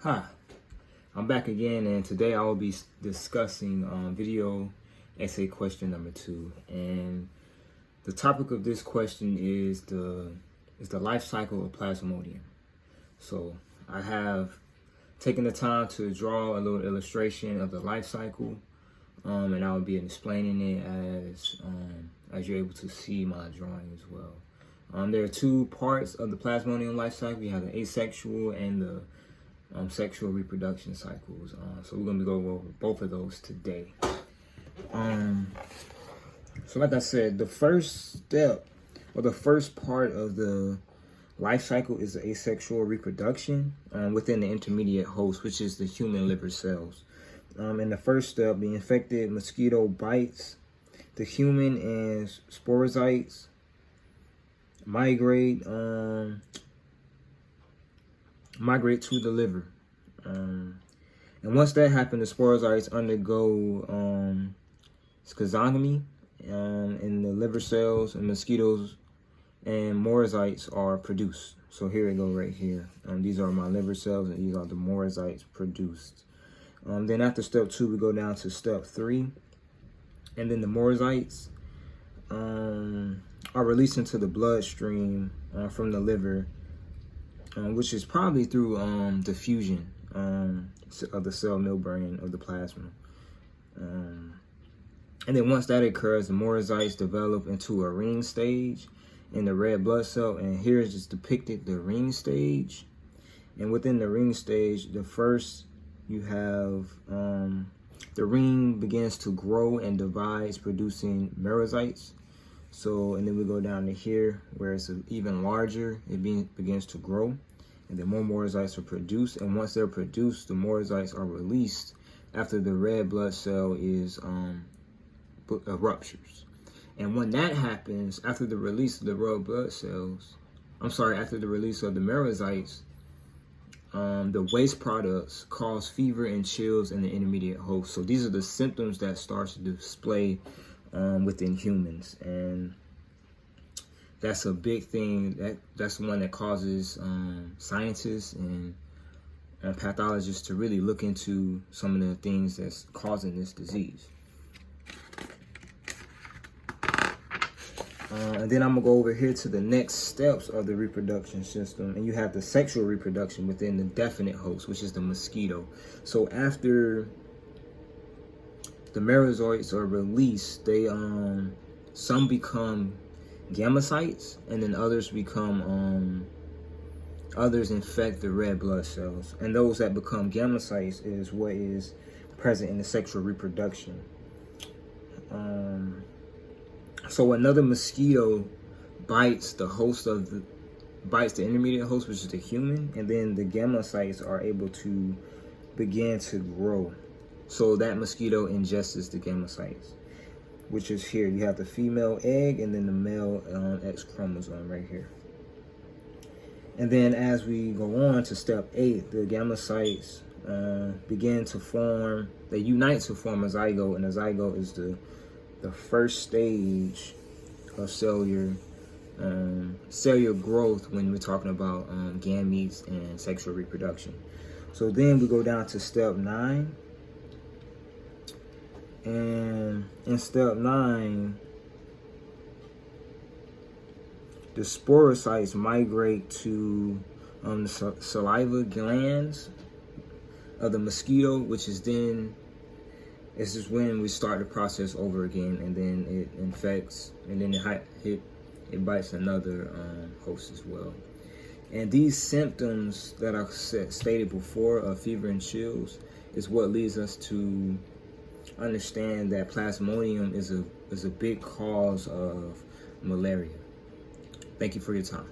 Hi, I'm back again, and today I will be discussing video essay question number 2. And the topic of this question is the life cycle of plasmodium. So I have taken the time to draw a little illustration of the life cycle, and I will be explaining it as you're able to see my drawing as well. There are two parts of the plasmodium life cycle. You have the asexual and the sexual reproduction cycles. So we're going to go over both of those today. So like I said, the first step or the first part of the life cycle is the asexual reproduction within the intermediate host, which is the human liver cells. In the first step, the infected mosquito bites the human, and sporozoites migrate to the liver. And once that happens, the sporozoites undergo schizogamy in the liver cells, and mosquitoes and morozoites are produced. So here we go right here. These are my liver cells, and these are the morozoites produced. Then after step 2, we go down to step 3. And then the morozoites are released into the bloodstream from the liver, which is probably through diffusion of the cell membrane of the plasma. And then once that occurs, the morozoites develop into a ring stage in the red blood cell. And here is just depicted the ring stage. And within the ring stage, the first you have the ring begins to grow and divides, producing merozoites. So, and then we go down to here where it's even larger. It begins to grow, and then more morozoites are produced. And once they're produced, the morozoites are released after the red blood cell is ruptures. And when that happens, after the release of the red blood cells, after the release of the merozoites, the waste products cause fever and chills in the intermediate host. So these are the symptoms that starts to display within humans, and that's a big thing. That's the one that causes scientists and pathologists to really look into some of the things that's causing this disease. And then I'm gonna go over here to the next steps of the reproduction system, and you have the sexual reproduction within the definite host, which is the mosquito. So after the merozoites are released, they some become gametocytes, and then others infect the red blood cells. And those that become gametocytes is what is present in the sexual reproduction. So another mosquito bites the intermediate host, which is the human, and then the gametocytes are able to begin to grow. So that mosquito ingests the gametocytes, which is here. You have the female egg and then the male X chromosome right here. And then as we go on to step 8, the gametocytes begin to form. They unite to form a zygote, and a zygote is the first stage of cellular growth when we're talking about gametes and sexual reproduction. So then we go down to step 9. And in step 9, the sporocytes migrate to the saliva glands of the mosquito, which is then, this is when we start the process over again, and then it infects, and then it bites another host as well. And these symptoms that I stated before of fever and chills is what leads us to understand that plasmodium is a big cause of malaria. Thank you for your time.